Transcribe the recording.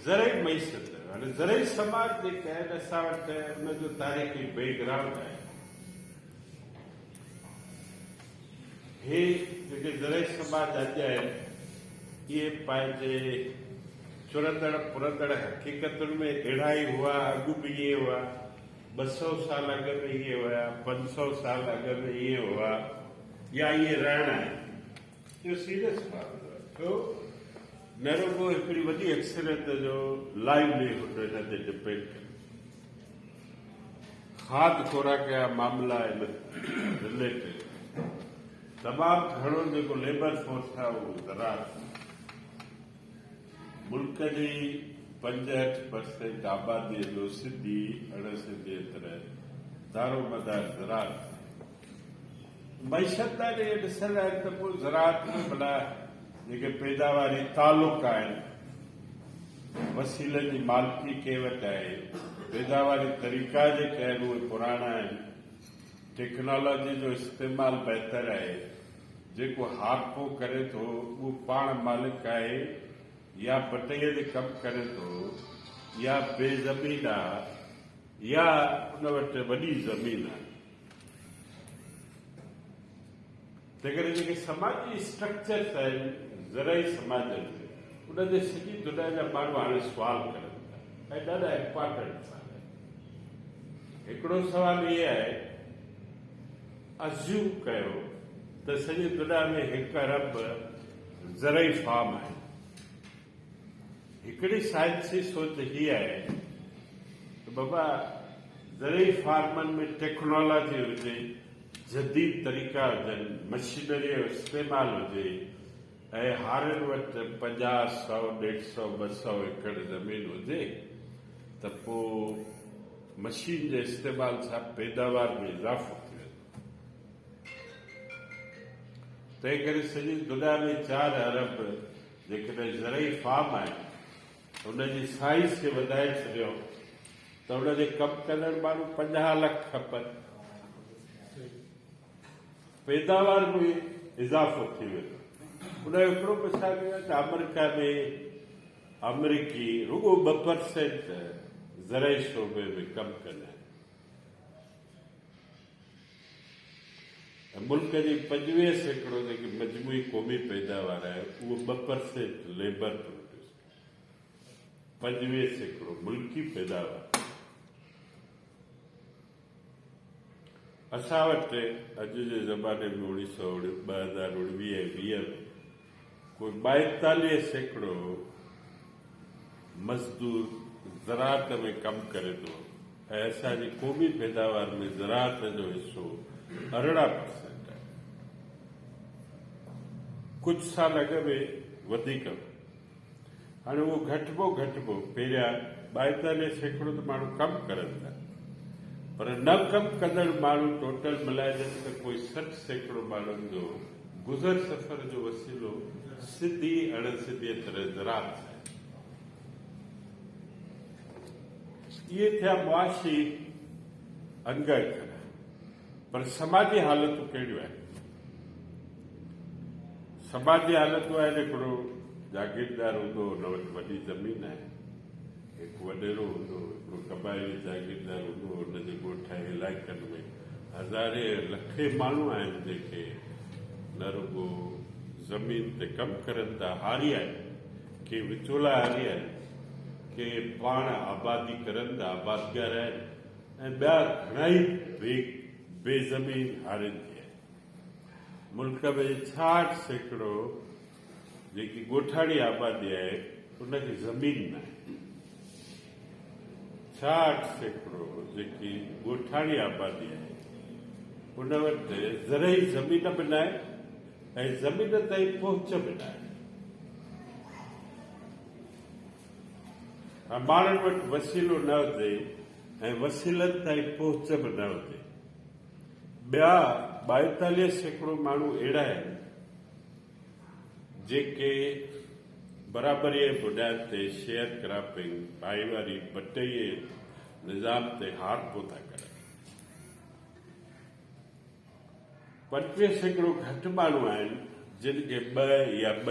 ज़रूरी मैसत हाणे ज़रूरी समाज जेके आहिनि असां वटि उनजो तारीख़ी बैकग्राउंड आहे। हे जेके ज़रूरी समाज अॼु आहिनि इहे पंहिंजे चुरंदड़ पुरंदड़ हक़ीक़तुनि में अहिड़ा ई हुआ, अॻु बि इहे हुआ, 200 साल अॻु में इहे हुआ, 500 साल अॻु में इहे हुआ, या इहे रहणा आहिनि। इहो सीरियस ॻाल्हि आहे, छो न रुॻो हिकिड़ी वॾी अक्सरियत जो लाइवलीहुड हिन ते डिपेंड करे। खाद खोराक जा मामला आहिनि रिलेटेड, तमामु घणो जेको लेबर फोर्स आहे उहो ज़राअत। मुल्क जी 65% आबादीअ जो सिंधी अणसिंधियत दारोमदार ज़राअत। मैशत ॾे ॾिसंदा आहिनि त पोइ ज़राअत में भला जेके पैदावारी तालुक आहिनि, वसीलनि जी मालिकी कंहिं वटि आहे, पैदावारी तरीक़ा जेके आहिनि उहे पुराणा आहिनि, टेक्नोलॉजी जो इस्तेमालु बहितर आहे, जेको हारपो करे थो उहो पाण मालिक आहे या पटईअ ते कमु करे थो या बेज़मीन आहे या उन वटि वॾी ज़मीन आहे। तंहिं जेके समाजी स्ट्रक्चर्स आहिनि ज़रूरी समाज जे उनजे सॼी दुनिया जा माण्हू हाणे सुवाल करनि था ऐं ॾाढा इम्पोर्टेंट सवाल आहिनि। हिकिड़ो सवाल इहो आहे, अज़्यूम कयो त सॼी दुनिया में 1 अरब ज़रूरी फार्म आहे। हिकिड़ी साइंसी सोच हीअ आहे त बाबा ज़रूरी फार्मनि में टेक्नोलॉजी हुजे, जदीद तरीक़ा हुजनि, मशीनरी जो इस्तेमालु हुजे ऐं हारियुनि वटि 50, 100, 150, 200 एकड़ ज़मीन हुजे त पोइ मशीन जे इस्तेमाल सां पैदावार में इज़ाफ़ो थी वेंदो। तंहिं करे सॼी दुनिया में 4 अरब जेकॾहिं ज़रूरी फार्म आहे हुनजी साइज़ खे वधाए छॾियो त हुनजे कमु कंदड़ माण्हू 50 लख खपनि, पैदावार में इज़ाफ़ो थी वेंदो। उनजो हिकिड़ो मिसाल आहे त अमेरिका में अमरीकी रुॻो 2% ज़रूरी शोबे में कमु कंदा आहिनि। मुल्क जी 25% जेकी मजमूई क़ौमी पैदावार आहे उहो 2% लेबर प्रोड्यूस, 25% मुल्की पैदावार। असां वटि अॼु जे ज़माने में 2019-2020 में कोई 42% मज़दूर ज़राअत में कमु करे थो ऐं असांजी क़ौमी पैदावार में ज़राअत जो हिसो 18% आहे। कुझु साल अॻु में वधीक, हाणे उहो घटिबो पहिरियां 42% त माण्हू कमु करनि था, पर न कमु कंदड़ माण्हू टोटल मिलाइजनि त कोई 60% माण्हुनि जो गुज़र सफ़र जो वसीलो सिंधी अणसिंधियत ज़राअत आहे। इहे थिया मुआशी अंग अखर, पर समाजी हालतूं कहिड़ियूं आहिनि? समाजी हालतूं आहिनि, हिकिड़ो जागीरदार हूंदो, हुन वटि वॾी ज़मीन आहे, हिकु वॾेरो हूंदो, हिकिड़ो क़बाइली जागीरदार हूंदो, हुनजे ॻोठ ऐं इलाइक़नि में हज़ारे लखे माण्हू आहिनि जेके न रुॻो ज़मीन ते कमु करनि था, हारी आहिनि, के विचोला हारी आहिनि, के पाण आबादी करनि था, आबादगार आहिनि, ऐं ॿिया घणाई बेज़मीन हारियुनि थी आहिनि। मुल्क में 66% जेकी ॻोठाणी आबादी आहे उनखे ज़मीन न आहे। 66% जेकी ॻोठाणी आबादी आहे उन वटि ज़रूरी ज़मीन बि न आहे ऐं ज़मीन ताईं पहुच बि न आहे। माण्हुनि वटि वसीलो न हुजे ऐं वसीलनि ताईं पहुच बि न हुजे। ॿिया 42% माण्हू अहिड़ा आहिनि जेके बराबरीअ जे बुनियाद ते शेयर क्रॉपिंग, भाईवारी बटईअ निज़ाम ते हारपो था करनि। 25% घटि माण्हू आहिनि जिन खे 2 या